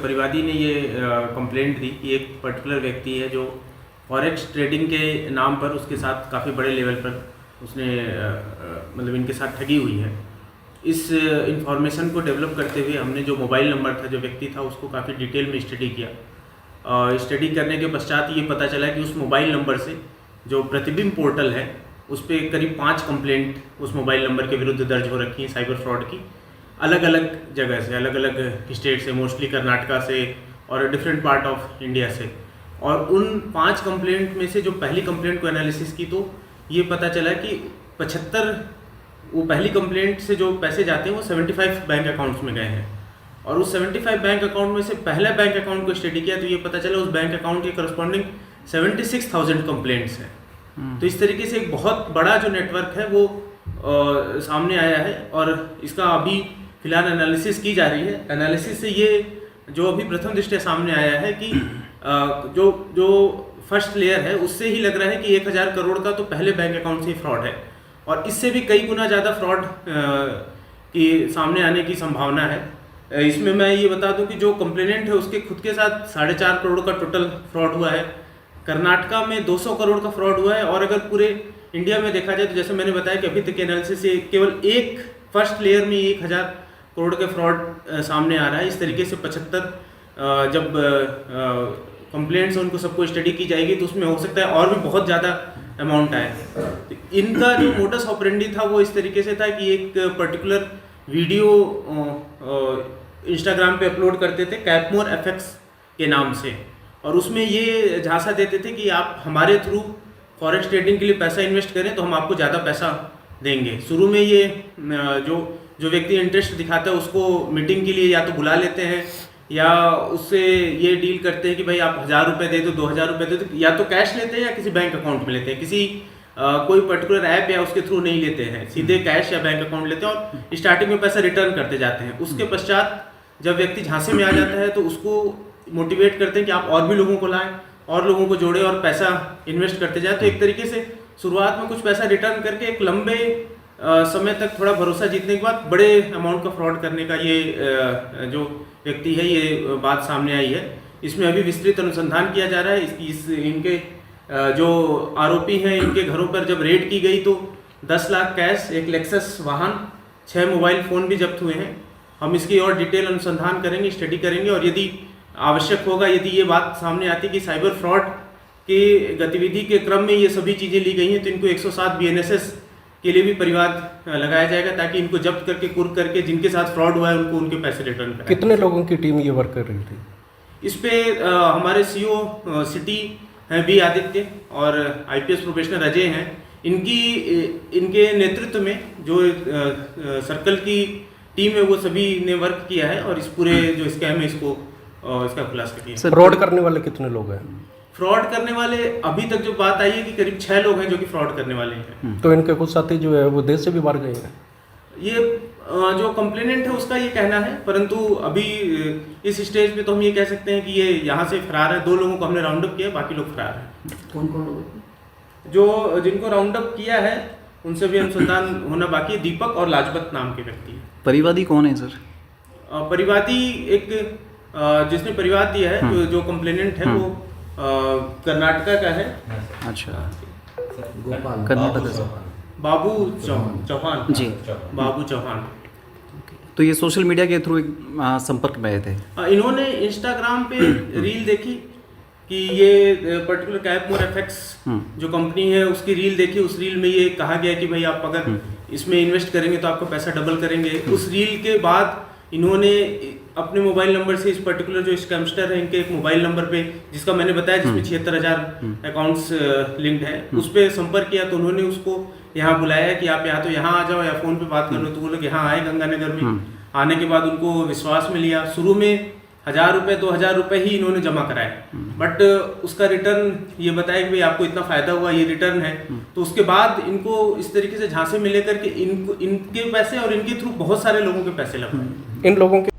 परिवादी ने ये कंप्लेंट दी कि एक पर्टिकुलर व्यक्ति है जो फॉरेक्स ट्रेडिंग के नाम पर उसके साथ काफ़ी बड़े लेवल पर उसने मतलब इनके साथ ठगी हुई है। इस इंफॉर्मेशन को डेवलप करते हुए हमने जो मोबाइल नंबर था, जो व्यक्ति था, उसको काफ़ी डिटेल में स्टडी किया। स्टडी करने के पश्चात ये पता चला कि उस मोबाइल नंबर से जो प्रतिबिंब पोर्टल है उस पर करीब 5 कंप्लेंट उस मोबाइल नंबर के विरुद्ध दर्ज हो रखी हैं साइबर फ्रॉड की, अलग अलग जगह से, अलग अलग स्टेट से, मोस्टली कर्नाटका से और डिफरेंट पार्ट ऑफ इंडिया से। और उन 5 कंप्लेंट में से जो पहली कंप्लेंट को एनालिसिस की तो ये पता चला कि 75 वो पहली कंप्लेंट से जो पैसे जाते हैं वो 75 बैंक अकाउंट्स में गए हैं। और उस 75 बैंक अकाउंट में से पहला बैंक अकाउंट को स्टडी किया तो ये पता चला उस बैंक अकाउंट के करस्पॉन्डिंग 76,000 कंप्लेंट्स हैं। तो इस तरीके से एक बहुत बड़ा जो नेटवर्क है वो सामने आया है और इसका अभी फिलहाल एनालिसिस की जा रही है। एनालिसिस से ये जो अभी प्रथम दृष्टया सामने आया है कि जो फर्स्ट लेयर है उससे ही लग रहा है कि 1000 करोड़ का तो पहले बैंक अकाउंट से ही फ्रॉड है और इससे भी कई गुना ज़्यादा फ्रॉड की सामने आने की संभावना है। इसमें मैं ये बता दूं कि जो कंप्लेनेंट है उसके खुद के साथ 4.5 करोड़ का टोटल फ्रॉड हुआ है। कर्नाटका में 200 करोड़ का फ्रॉड हुआ है और अगर पूरे इंडिया में देखा जाए तो जैसे मैंने बताया कि अभी तक के एनालिसिस से केवल एक फर्स्ट लेयर में 1000 करोड़ के फ्रॉड सामने आ रहा है। इस तरीके से 75 जब कंप्लेंट्स उनको सबको स्टडी की जाएगी तो उसमें हो सकता है और भी बहुत ज़्यादा अमाउंट आए। तो इनका जो मोडस ऑपरेंडी था वो इस तरीके से था कि एक पर्टिकुलर वीडियो इंस्टाग्राम पे अपलोड करते थे कैपमोर एफएक्स के नाम से और उसमें ये झांसा देते थे कि आप हमारे थ्रू फॉरेक्स ट्रेडिंग के लिए पैसा इन्वेस्ट करें तो हम आपको ज़्यादा पैसा देंगे। शुरू में ये जो व्यक्ति इंटरेस्ट दिखाता है उसको मीटिंग के लिए या तो बुला लेते हैं या उससे ये डील करते हैं कि भाई आप 1000 रुपये दे दो, 2000 रुपये दे दो, या तो कैश लेते हैं या किसी बैंक अकाउंट में लेते हैं, किसी कोई पर्टिकुलर ऐप या उसके थ्रू नहीं लेते हैं, सीधे कैश या बैंक अकाउंट लेते हैं और स्टार्टिंग में पैसा रिटर्न करते जाते हैं। उसके पश्चात जब व्यक्ति झांसे में आ जाता है तो उसको मोटिवेट करते हैं कि आप और भी लोगों को लाएं और लोगों को जोड़े और पैसा इन्वेस्ट करते जाए। तो एक तरीके से शुरुआत में कुछ पैसा रिटर्न करके एक लंबे समय तक थोड़ा भरोसा जीतने के बाद बड़े अमाउंट का फ्रॉड करने का ये जो व्यक्ति है ये बात सामने आई है। इसमें अभी विस्तृत अनुसंधान किया जा रहा है। इनके जो आरोपी हैं इनके घरों पर जब रेड की गई तो 10 लाख कैश, एक लेक्सस वाहन, 6 मोबाइल फ़ोन भी जब्त हुए हैं। हम इसकी और डिटेल अनुसंधान करेंगे, स्टडी करेंगे और यदि आवश्यक होगा, यदि ये बात सामने आती कि साइबर फ्रॉड की गतिविधि के क्रम में ये सभी चीज़ें ली गई हैं तो इनको 107 BNSS के लिए भी परिवाद लगाया जाएगा ताकि इनको जब्त करके कुर्क करके जिनके साथ फ्रॉड हुआ है उनको उनके पैसे रिटर्न करें। कितने लोगों की टीम ये वर्क कर रही थी इस पे? हमारे CEO सिटी हैं बी आदित्य और IPS प्रोफेशनल अजय हैं। इनके नेतृत्व में जो सर्कल की टीम है वो सभी ने वर्क किया है और इस पूरे जो स्कैम है इसका खुलासा किया। फ्रॉड करने वाले कितने लोग हैं? फ्रॉड करने वाले अभी तक जो बात आई है कि करीब 6 लोग हैं जो कि फ्रॉड करने वाले हैं। तो इनके कुछ साथी जो है वो देश से भी बाहर गए हैं? ये जो कंप्लेनेंट है उसका ये कहना है, परंतु अभी इस स्टेज पे तो हम ये कह सकते हैं कि ये यहाँ से फरार है। 2 लोगों को हमने राउंड अप किया, बाकी लोग फरार हैं। कौन कौन लोग? जो जिनको राउंड अप किया है उनसे भी अनुसंधान होना बाकी है। दीपक और लाजपत नाम के व्यक्ति है। परिवादी कौन है सर? परिवादी एक जिसने परिवाद दिया है जो कंप्लेनेंट है वो कर्नाटका का है। अच्छा, गोपाल कर्नाटक से। बाबू चौहान जी, बाबू चौहान। तो ये सोशल मीडिया के थ्रू संपर्क में आए थे? इन्होंने इंस्टाग्राम पे रील देखी कि ये पर्टिकुलर कैपमोर एफएक्स जो कंपनी है उसकी रील देखी। उस रील में ये कहा गया कि भाई आप अगर इसमें इन्वेस्ट करेंगे तो आपका पैसा डबल करेंगे। उस रील के बाद इन्होंने अपने मोबाइल नंबर से इस पर्टिकुलर जो स्कैमस्टर है इनके एक मोबाइल नंबर पे जिसका मैंने बताया जिसमें 76,000 अकाउंट्स लिंक्ड है उस पर संपर्क किया। तो उन्होंने उसको यहाँ बुलाया कि आप या तो यहाँ आ जाओ या फ़ोन पे बात कर लो। तो वो लोग यहाँ आए गंगानगर में। आने के बाद उनको विश्वास में लिया। शुरू में 1000 रुपये 2000 रुपये ही इन्होंने जमा कराए, बट उसका रिटर्न ये बताया कि भाई आपको इतना फ़ायदा हुआ, ये रिटर्न है। तो उसके बाद इनको इस तरीके से झांसे में लेकर के इनके पैसे और इनके थ्रू बहुत सारे लोगों के पैसे लगे। इन लोगों के